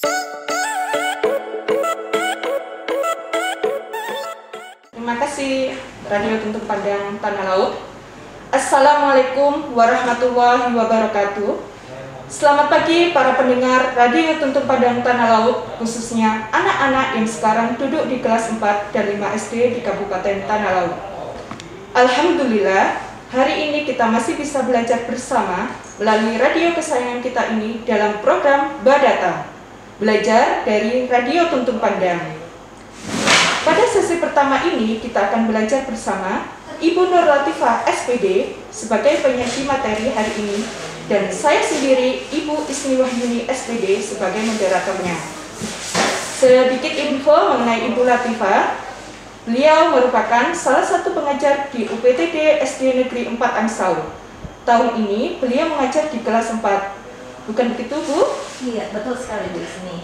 Terima kasih Radio Tuntun Padang Tanah Laut. Assalamualaikum warahmatullahi wabarakatuh. Selamat pagi para pendengar Radio Tuntun Padang Tanah Laut, khususnya anak-anak yang sekarang duduk di kelas 4 dan 5 SD di Kabupaten Tanah Laut. Alhamdulillah, hari ini kita masih bisa belajar bersama melalui radio kesayangan kita ini dalam program Badata, belajar dari Radio Tuntun Padang. Pada sesi pertama ini kita akan belajar bersama Ibu Nur Latifah SPD sebagai penyaji materi hari ini dan saya sendiri Ibu Isni Wahyuni SPD sebagai moderatornya. Sedikit info mengenai Ibu Latifah, beliau merupakan salah satu pengajar di UPTD SD Negeri 4 Angsaul. Tahun ini beliau mengajar di kelas 4. Bukan begitu, Bu? Iya, betul sekali Bu Isni.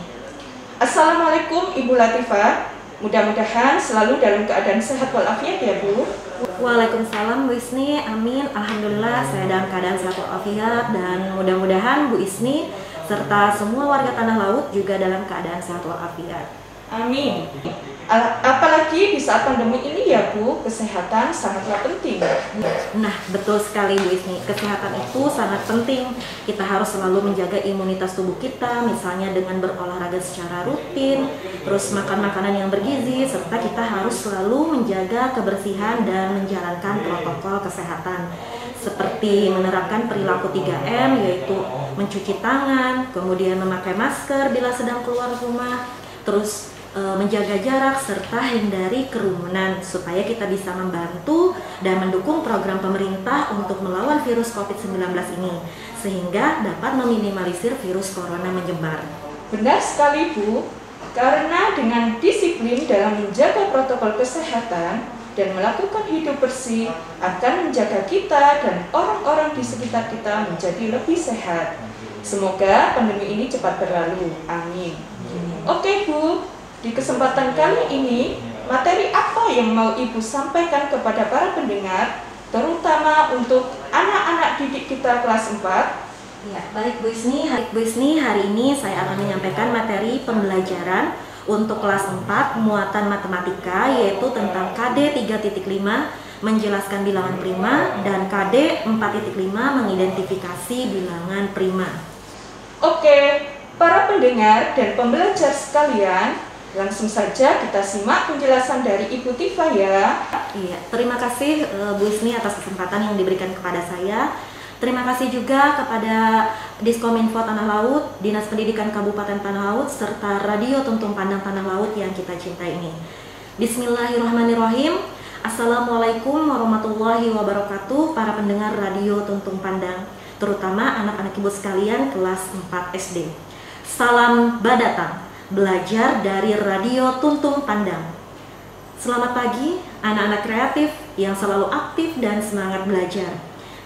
Assalamualaikum Ibu Latifah. Mudah-mudahan selalu dalam keadaan sehat walafiat ya Bu. Waalaikumsalam Bu Isni, amin. Alhamdulillah saya dalam keadaan sehat walafiat dan mudah-mudahan Bu Isni serta semua warga Tanah Laut juga dalam keadaan sehat walafiat. Amin. Apalagi di saat pandemi ini ya Bu, kesehatan sangatlah penting. Nah, betul sekali Bu Isni, kesehatan itu sangat penting. Kita harus selalu menjaga imunitas tubuh kita, misalnya dengan berolahraga secara rutin, terus makan makanan yang bergizi, serta kita harus selalu menjaga kebersihan dan menjalankan protokol kesehatan. Seperti menerapkan perilaku 3M, yaitu mencuci tangan, kemudian memakai masker bila sedang keluar rumah, terus menjaga jarak serta hindari kerumunan supaya kita bisa membantu dan mendukung program pemerintah untuk melawan virus COVID-19 ini sehingga dapat meminimalisir virus corona menyebar. Benar sekali Bu, karena dengan disiplin dalam menjaga protokol kesehatan dan melakukan hidup bersih akan menjaga kita dan orang-orang di sekitar kita menjadi lebih sehat. Semoga pandemi ini cepat berlalu. Amin. Oke Bu, di kesempatan kali ini, materi apa yang mau Ibu sampaikan kepada para pendengar, terutama untuk anak-anak didik kita kelas 4? Ya, baik Bu Isni, hari ini saya akan menyampaikan materi pembelajaran untuk kelas 4 muatan matematika, yaitu tentang KD 3.5 menjelaskan bilangan prima dan KD 4.5 mengidentifikasi bilangan prima. Oke, para pendengar dan pembelajar sekalian, langsung saja kita simak penjelasan dari Ibu Tifah ya. Iya, terima kasih Bu Isni atas kesempatan yang diberikan kepada saya. Terima kasih juga kepada Diskominfo Tanah Laut, Dinas Pendidikan Kabupaten Tanah Laut, serta Radio Tuntun Padang Tanah Laut yang kita cintai ini. Bismillahirrahmanirrahim. Assalamualaikum warahmatullahi wabarakatuh para pendengar Radio Tuntun Padang, terutama anak-anak ibu sekalian kelas 4 SD. Salam Badata, belajar dari Radio Tuntun Padang. Selamat pagi anak-anak kreatif yang selalu aktif dan semangat belajar.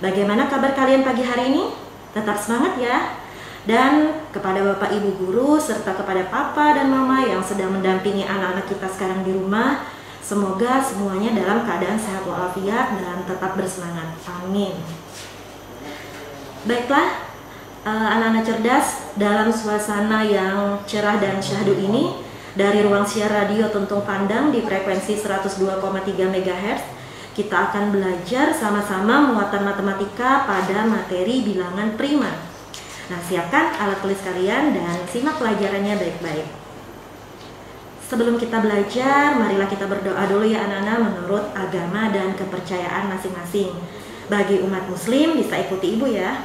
Bagaimana kabar kalian pagi hari ini? Tetap semangat ya. Dan kepada Bapak Ibu guru serta kepada Papa dan Mama yang sedang mendampingi anak-anak kita sekarang di rumah, semoga semuanya dalam keadaan sehat walafiat dan tetap bersemangat. Amin. Baiklah, anak-anak cerdas, dalam suasana yang cerah dan syahdu ini, dari ruang siar Radio Tuntun Padang di frekuensi 102,3 MHz, kita akan belajar sama-sama muatan matematika pada materi bilangan prima. Nah, siapkan alat tulis kalian dan simak pelajarannya baik-baik. Sebelum kita belajar, marilah kita berdoa dulu ya anak-anak menurut agama dan kepercayaan masing-masing. Bagi umat muslim bisa ikuti ibu ya.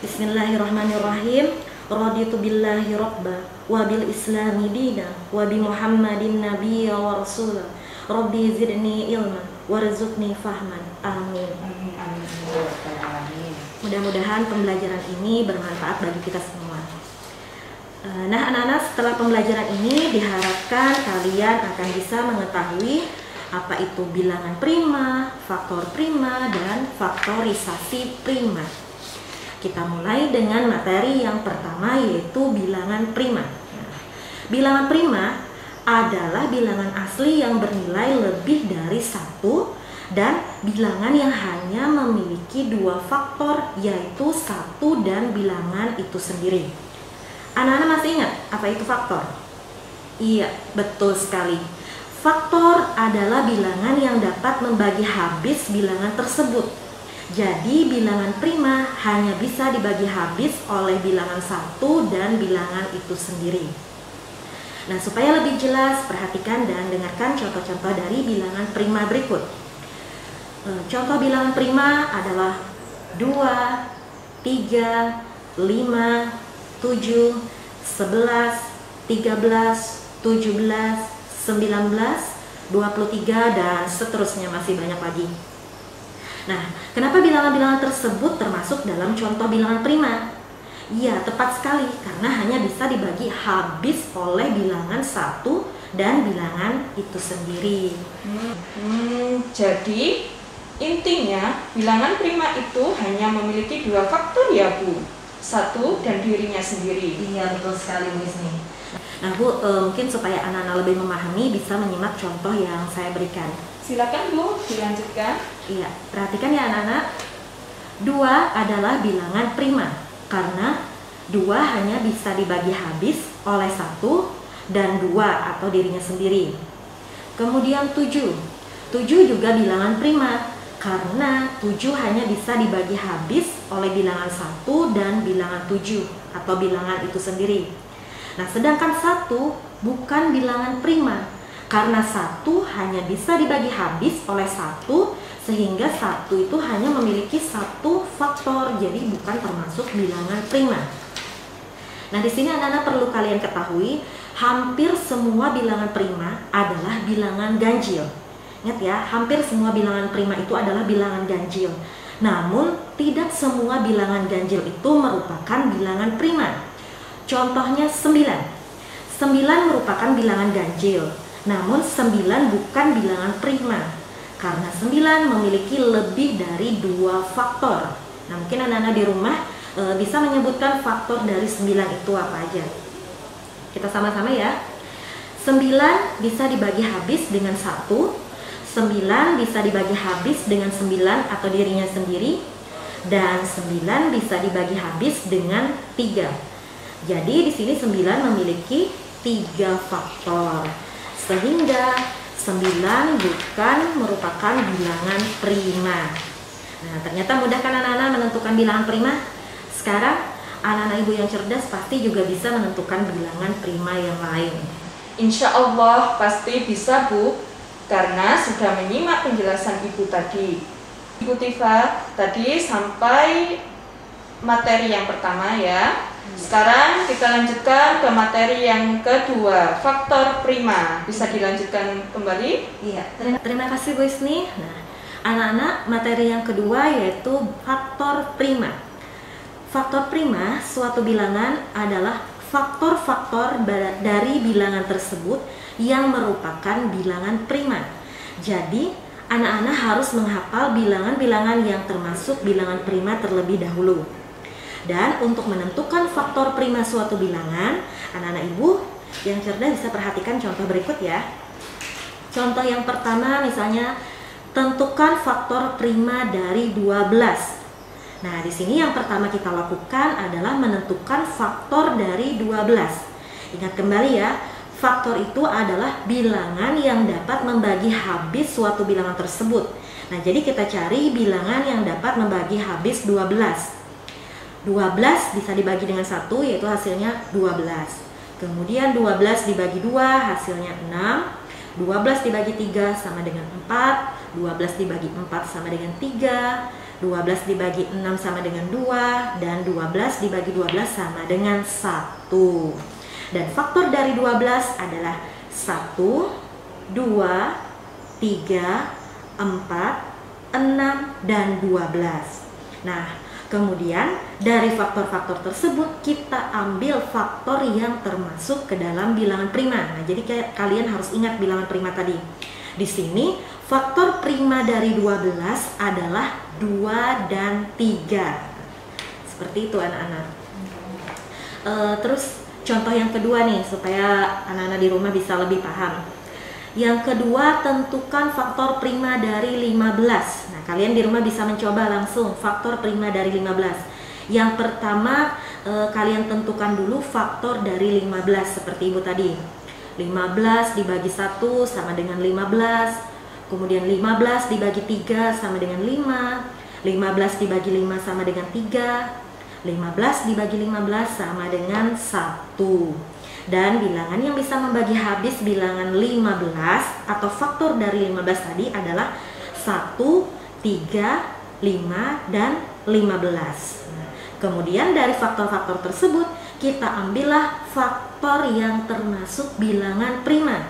Bismillahirrahmanirrahim. Raditu billahi rabba wa bil islami dina wa bi muhammadin nabiyya wa rasula. Rabbi zidni ilma warzuqni fahman. Amin. Mudah-mudahan pembelajaran ini bermanfaat bagi kita semua. Nah anak-anak, setelah pembelajaran ini diharapkan kalian akan bisa mengetahui apa itu bilangan prima, faktor prima, dan faktorisasi prima. Kita mulai dengan materi yang pertama, yaitu bilangan prima. Nah, bilangan prima adalah bilangan asli yang bernilai lebih dari 1 dan bilangan yang hanya memiliki 2 faktor, yaitu 1 dan bilangan itu sendiri. Anak-anak masih ingat apa itu faktor? Iya, betul sekali. Faktor adalah bilangan yang dapat membagi habis bilangan tersebut. Jadi bilangan prima hanya bisa dibagi habis oleh bilangan satu dan bilangan itu sendiri. Nah, supaya lebih jelas, perhatikan dan dengarkan contoh-contoh dari bilangan prima berikut. Contoh bilangan prima adalah 2, 3, 5, 7, 11, 13, 17, 19, 23, dan seterusnya, masih banyak lagi. Nah, kenapa bilangan-bilangan tersebut termasuk dalam contoh bilangan prima? Iya, tepat sekali, karena hanya bisa dibagi habis oleh bilangan satu dan bilangan itu sendiri. Jadi intinya bilangan prima itu hanya memiliki 2 faktor ya Bu, satu dan dirinya sendiri. Iya, betul sekali Bu Isni. Nah Bu, mungkin supaya anak-anak lebih memahami bisa menyimak contoh yang saya berikan. Silakan Bu, dilanjutkan. Iya, perhatikan ya anak-anak. 2 adalah bilangan prima karena 2 hanya bisa dibagi habis oleh 1 dan 2 atau dirinya sendiri. Kemudian 7 juga bilangan prima karena 7 hanya bisa dibagi habis oleh bilangan 1 dan bilangan 7 atau bilangan itu sendiri. Nah, sedangkan 1 bukan bilangan prima karena 1 hanya bisa dibagi habis oleh 1, sehingga 1 itu hanya memiliki 1 faktor, jadi bukan termasuk bilangan prima. Nah, di sini anak-anak perlu kalian ketahui, hampir semua bilangan prima adalah bilangan ganjil. Ingat ya, hampir semua bilangan prima itu adalah bilangan ganjil. Namun, tidak semua bilangan ganjil itu merupakan bilangan prima. Contohnya 9. 9 merupakan bilangan ganjil. Namun 9 bukan bilangan prima karena 9 memiliki lebih dari 2 faktor. Nah, mungkin anak-anak di rumah bisa menyebutkan faktor dari 9 itu apa aja. Kita sama-sama ya. 9 bisa dibagi habis dengan 1, 9 bisa dibagi habis dengan 9 atau dirinya sendiri, dan 9 bisa dibagi habis dengan 3. Jadi di sini 9 memiliki 3 faktor. Sehingga 9 bukan merupakan bilangan prima. Nah, ternyata mudah kan anak-anak menentukan bilangan prima? Sekarang anak-anak ibu yang cerdas pasti juga bisa menentukan bilangan prima yang lain. Insya Allah pasti bisa Bu, karena sudah menyimak penjelasan Ibu tadi. Ibu Tifa tadi sampai materi yang pertama ya. Sekarang kita lanjutkan ke materi yang kedua, faktor prima. Bisa dilanjutkan kembali? Iya, terima kasih Bu Isni. Nah, anak-anak, materi yang kedua yaitu faktor prima. Faktor prima suatu bilangan adalah faktor-faktor dari bilangan tersebut yang merupakan bilangan prima. Jadi, anak-anak harus menghafal bilangan-bilangan yang termasuk bilangan prima terlebih dahulu. Dan untuk menentukan faktor prima suatu bilangan, anak-anak ibu yang cerdas bisa perhatikan contoh berikut ya. Contoh yang pertama misalnya, tentukan faktor prima dari 12. Nah, di sini yang pertama kita lakukan adalah menentukan faktor dari 12. Ingat kembali ya, faktor itu adalah bilangan yang dapat membagi habis suatu bilangan tersebut. Nah, jadi kita cari bilangan yang dapat membagi habis 12. 12 bisa dibagi dengan 1, yaitu hasilnya 12. Kemudian 12 dibagi 2 hasilnya 6. 12 dibagi 3 sama dengan 4. 12 dibagi 4 sama dengan 3. 12 dibagi 6 sama dengan 2. Dan 12 dibagi 12 sama dengan 1. Dan faktor dari 12 adalah 1, 2, 3, 4, 6, dan 12. Nah, kemudian dari faktor-faktor tersebut kita ambil faktor yang termasuk ke dalam bilangan prima. Nah, jadi kalian harus ingat bilangan prima tadi. Di sini faktor prima dari 12 adalah 2 dan 3. Seperti itu anak-anak. Terus contoh yang kedua nih supaya anak-anak di rumah bisa lebih paham. Yang kedua, tentukan faktor prima dari 15. Nah, kalian di rumah bisa mencoba langsung faktor prima dari 15. Yang pertama, kalian tentukan dulu faktor dari 15 seperti Ibu tadi. 15 dibagi 1 sama dengan 15. Kemudian 15 dibagi 3 sama dengan 5. 15 dibagi 5 sama dengan 3. 15 dibagi 15 sama dengan 1. Dan bilangan yang bisa membagi habis bilangan 15 atau faktor dari 15 tadi adalah 1, 3, 5, dan 15. Kemudian dari faktor-faktor tersebut kita ambillah faktor yang termasuk bilangan prima.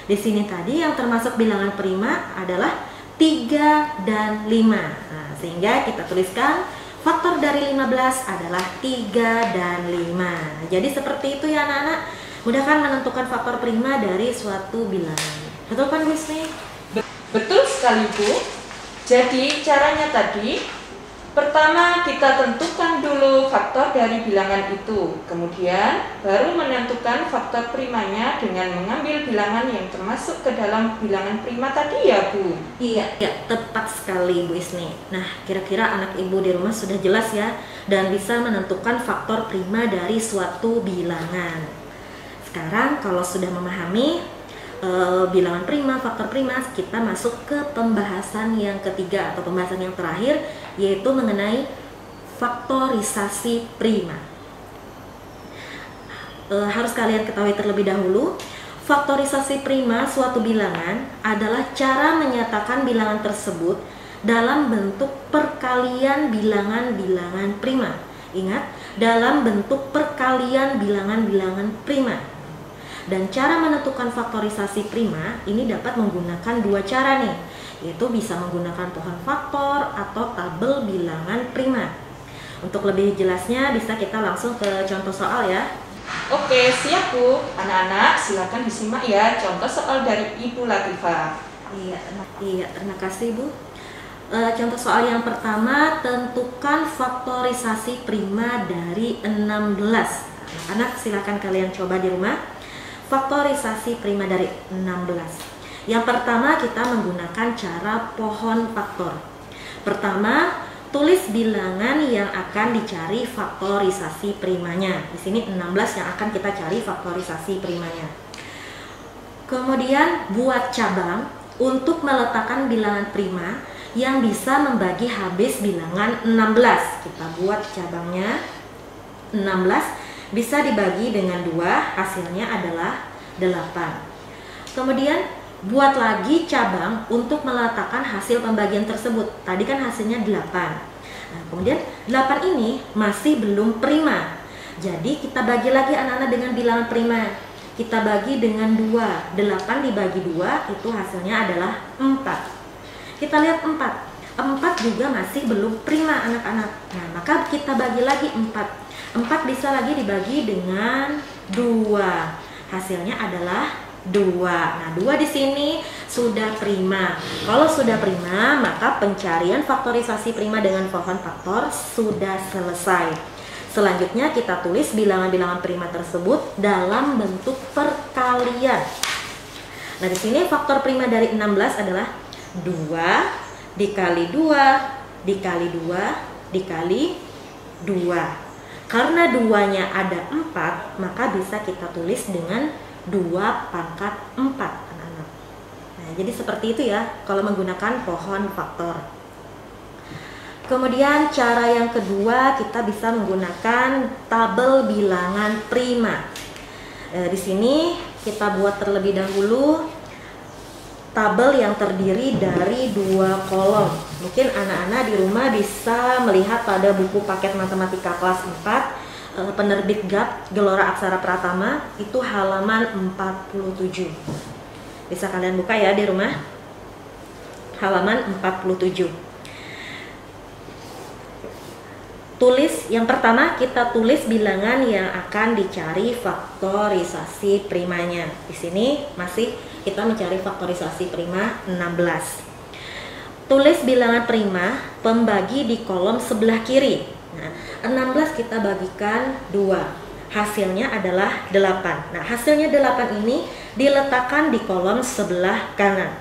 Di sini tadi yang termasuk bilangan prima adalah 3 dan 5. Nah, sehingga kita tuliskan faktor dari 15 adalah 3 dan 5. Jadi seperti itu ya anak-anak. Mudahkan menentukan faktor prima dari suatu bilangan. Betul kan Bu Ismi? Betul sekali Bu. Jadi caranya tadi, pertama kita tentukan dulu faktor dari bilangan itu. Kemudian baru menentukan faktor primanya dengan mengambil bilangan yang termasuk ke dalam bilangan prima tadi ya Bu. Iya, ya, tepat sekali Bu Isni. Nah, kira-kira anak ibu di rumah sudah jelas ya, dan bisa menentukan faktor prima dari suatu bilangan. Sekarang kalau sudah memahami bilangan prima, faktor prima, kita masuk ke pembahasan yang ketiga atau pembahasan yang terakhir, yaitu mengenai faktorisasi prima. Harus kalian ketahui terlebih dahulu, faktorisasi prima suatu bilangan adalah cara menyatakan bilangan tersebut dalam bentuk perkalian bilangan-bilangan prima. Ingat, dalam bentuk perkalian bilangan-bilangan prima. Dan cara menentukan faktorisasi prima ini dapat menggunakan dua cara nih, yaitu bisa menggunakan pohon faktor atau tabel bilangan prima. Untuk lebih jelasnya bisa kita langsung ke contoh soal ya. Oke, siap Bu. Anak-anak silakan disimak ya contoh soal dari Ibu Latifah. Iya, terima kasih Bu. Contoh soal yang pertama, tentukan faktorisasi prima dari 16. Anak-anak silakan kalian coba di rumah. Faktorisasi prima dari 16. Yang pertama kita menggunakan cara pohon faktor. Pertama, tulis bilangan yang akan dicari faktorisasi primanya. Di sini 16 yang akan kita cari faktorisasi primanya. Kemudian buat cabang untuk meletakkan bilangan prima yang bisa membagi habis bilangan 16. Kita buat cabangnya. 16 bisa dibagi dengan 2, hasilnya adalah 8. Kemudian buat lagi cabang untuk meletakkan hasil pembagian tersebut. Tadi kan hasilnya 8. Nah, kemudian 8 ini masih belum prima. Jadi kita bagi lagi anak-anak dengan bilangan prima. Kita bagi dengan 2. 8 dibagi 2 itu hasilnya adalah 4. Kita lihat 4. 4 juga masih belum prima anak-anak. Nah, maka kita bagi lagi 4. 4 bisa lagi dibagi dengan 2. Hasilnya adalah 2. Nah, 2 di sini sudah prima. Kalau sudah prima, maka pencarian faktorisasi prima dengan pohon faktor sudah selesai. Selanjutnya kita tulis bilangan-bilangan prima tersebut dalam bentuk perkalian. Nah, di sini faktor prima dari 16 adalah 2 dikali 2 dikali 2 dikali 2. Karena 2-nya ada 4, maka bisa kita tulis dengan 2 pangkat 4 anak-anak. Nah, jadi seperti itu ya kalau menggunakan pohon faktor. Kemudian cara yang kedua kita bisa menggunakan tabel bilangan prima. Di sini kita buat terlebih dahulu tabel yang terdiri dari 2 kolom. Mungkin anak-anak di rumah bisa melihat pada buku paket matematika kelas 4 penerbit GAP Gelora Aksara Pratama itu halaman 47. Bisa kalian buka ya di rumah. Halaman 47. Tulis yang pertama, kita tulis bilangan yang akan dicari faktorisasi primanya. Di sini masih kita mencari faktorisasi prima 16. Tulis bilangan prima pembagi di kolom sebelah kiri. Nah, 16 kita bagikan 2. Hasilnya adalah 8. Nah, hasilnya 8 ini diletakkan di kolom sebelah kanan.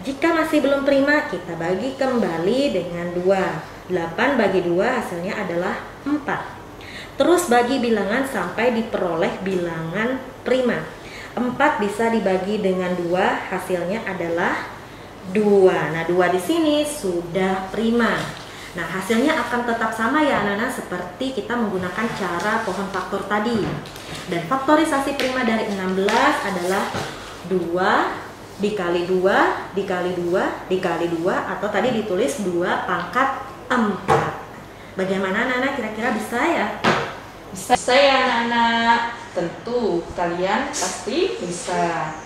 Jika masih belum prima, kita bagi kembali dengan 2. 8 bagi 2 hasilnya adalah 4. Terus bagi bilangan sampai diperoleh bilangan prima. 4 bisa dibagi dengan 2, hasilnya adalah 2. Nah, 2 di sini sudah prima. Nah, hasilnya akan tetap sama ya anak-anak, seperti kita menggunakan cara pohon faktor tadi. Dan faktorisasi prima dari 16 adalah 2 dikali 2 dikali 2 dikali 2, atau tadi ditulis 2 pangkat 4. Bagaimana anak-anak, kira-kira bisa ya? Bisa ya anak-anak, tentu kalian pasti bisa.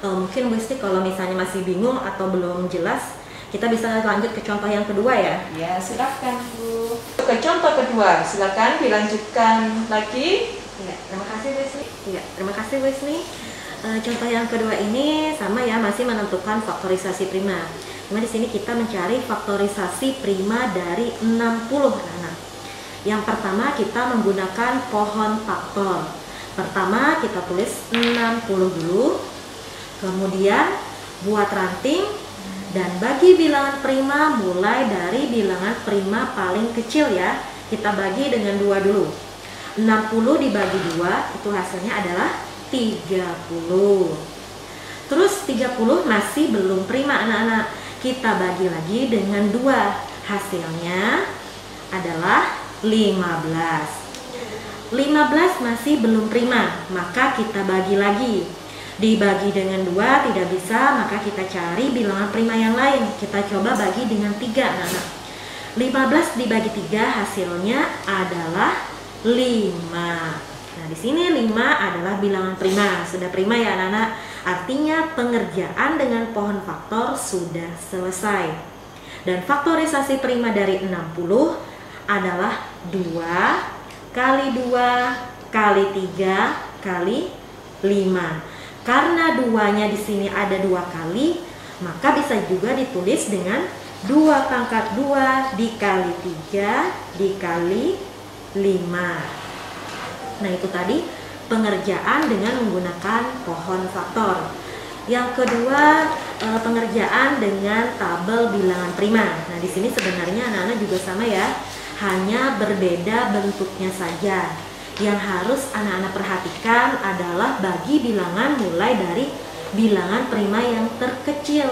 Mungkin Bu Isti kalau misalnya masih bingung atau belum jelas, kita bisa lanjut ke contoh yang kedua ya? Ya, silakan Bu. Ke contoh kedua, silakan dilanjutkan lagi. Ya, terima kasih Bu Isni. Ya, terima kasih Bu Isni. Contoh yang kedua ini sama ya, masih menentukan faktorisasi prima. Cuma di sini kita mencari faktorisasi prima dari 60 anak. Yang pertama kita menggunakan pohon faktor. Pertama kita tulis 60 dulu. Kemudian buat ranting dan bagi bilangan prima mulai dari bilangan prima paling kecil ya. Kita bagi dengan 2 dulu. 60 dibagi 2 itu hasilnya adalah 30. Terus 30 masih belum prima anak-anak. Kita bagi lagi dengan 2. Hasilnya adalah 15. 15 masih belum prima, maka kita bagi lagi. Dibagi dengan 2 tidak bisa, maka kita cari bilangan prima yang lain. Kita coba bagi dengan 3 anak-anak. 15 dibagi 3 hasilnya adalah 5. Nah, di sini 5 adalah bilangan prima. Sudah prima ya anak-anak? Artinya pengerjaan dengan pohon faktor sudah selesai. Dan faktorisasi prima dari 60 adalah 2 kali 2 kali 3 kali 5. Karena 2-nya di sini ada 2 kali, maka bisa juga ditulis dengan 2 pangkat 2 dikali 3 dikali 5. Nah, itu tadi pengerjaan dengan menggunakan pohon faktor. Yang kedua, pengerjaan dengan tabel bilangan prima. Nah, di sini sebenarnya anak-anak juga sama ya, hanya berbeda bentuknya saja. Yang harus anak-anak perhatikan adalah bagi bilangan mulai dari bilangan prima yang terkecil.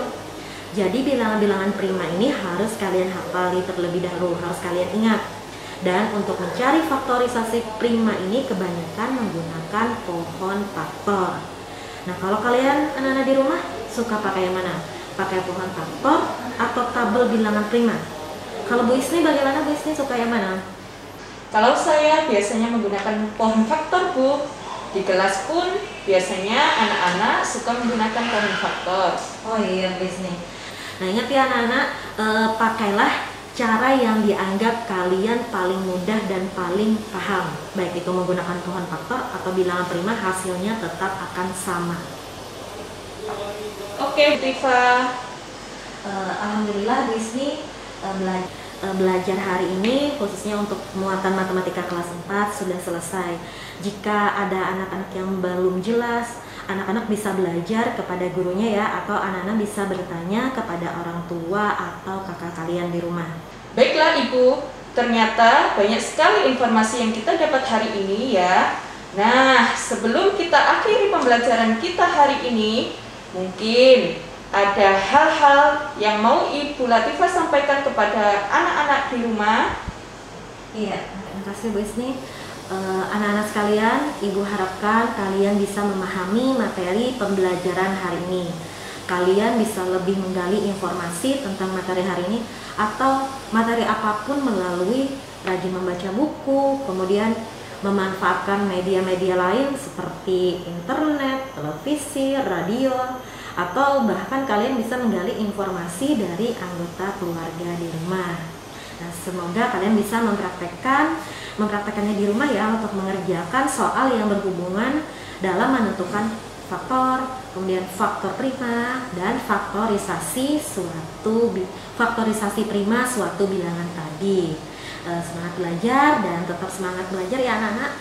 Jadi bilangan-bilangan prima ini harus kalian hafali terlebih dahulu, harus kalian ingat. Dan untuk mencari faktorisasi prima ini kebanyakan menggunakan pohon faktor. Nah, kalau kalian anak-anak di rumah suka pakai yang mana? Pakai pohon faktor atau tabel bilangan prima? Kalau Bu Isni bagaimana? Bu Isni suka yang mana? Kalau saya biasanya menggunakan pohon faktor Bu. Di kelas pun biasanya anak-anak suka menggunakan pohon faktor. Oh iya Bu Isni. Nah, ingat ya anak-anak, pakailah cara yang dianggap kalian paling mudah dan paling paham. Baik itu menggunakan pohon faktor atau bilangan prima, hasilnya tetap akan sama. Oke, Tifa. Alhamdulillah Bu Isni belajar hari ini khususnya untuk muatan matematika kelas 4 sudah selesai. Jika ada anak-anak yang belum jelas, anak-anak bisa belajar kepada gurunya ya, atau anak-anak bisa bertanya kepada orang tua atau kakak kalian di rumah. Baiklah Ibu, ternyata banyak sekali informasi yang kita dapat hari ini ya. Nah, sebelum kita akhiri pembelajaran kita hari ini, mungkin ada hal-hal yang mau Ibu Latifah sampaikan kepada anak-anak di rumah. Iya, terima kasih Bu Isni. Anak-anak sekalian, Ibu harapkan kalian bisa memahami materi pembelajaran hari ini. Kalian bisa lebih menggali informasi tentang materi hari ini atau materi apapun melalui rajin membaca buku, kemudian memanfaatkan media-media lain seperti internet, televisi, radio, atau bahkan kalian bisa menggali informasi dari anggota keluarga di rumah. Nah, semoga kalian bisa mempraktekkannya di rumah ya, untuk mengerjakan soal yang berhubungan dalam menentukan faktor, kemudian faktor prima dan faktorisasi prima suatu bilangan tadi. Semangat belajar dan tetap semangat belajar ya anak-anak.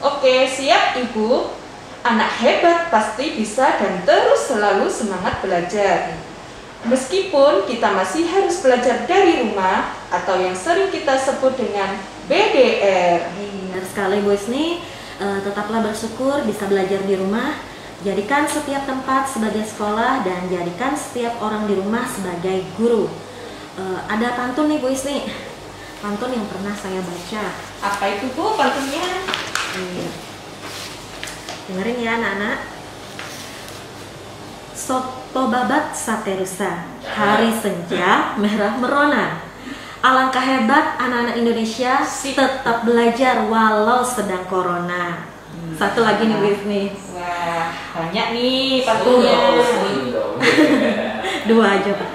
Oke, siap Ibu. Anak hebat pasti bisa dan terus selalu semangat belajar. Meskipun kita masih harus belajar dari rumah atau yang sering kita sebut dengan BDR. Benar sekali Bu Isni, tetaplah bersyukur bisa belajar di rumah. Jadikan setiap tempat sebagai sekolah dan jadikan setiap orang di rumah sebagai guru. Ada pantun nih Bu Isni, pantun yang pernah saya baca. Apa itu Bu pantunnya? Dengerin ya anak-anak. Soto babat sate rusa, hari senja merah merona. Alangkah hebat anak-anak Indonesia tetap belajar walau sedang corona. Satu lagi nih Bu Isni. Wah, banyak nih pantunnya. Dua aja Pak.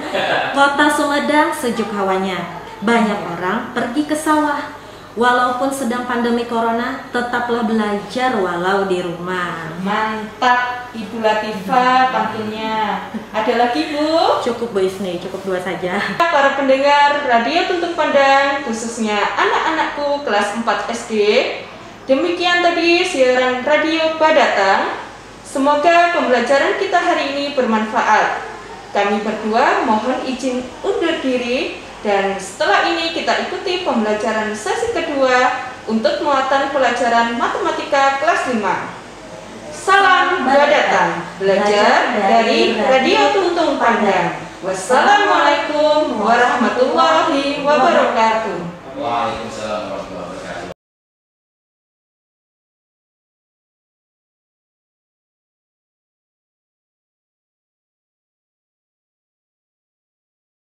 Kota Sumedang sejuk hawanya, banyak orang pergi ke sawah. Walaupun sedang pandemi corona, tetaplah belajar walau di rumah. Mantap Ibu Latifah pantunnya. Ada lagi Bu? Cukup Bu Isni, cukup dua saja. Para pendengar Radio Tuntun Pandang, khususnya anak-anakku kelas 4 SD, demikian tadi siaran Radio Badatang. Semoga pembelajaran kita hari ini bermanfaat. Kami berdua mohon izin undur diri. Dan setelah ini kita ikuti pembelajaran sesi kedua untuk muatan pelajaran matematika kelas 5. Salam Badatang, belajar dari Radio Tuntun Pandang. Wassalamualaikum warahmatullahi wabarakatuh. Waalaikumsalam warahmatullahi wabarakatuh.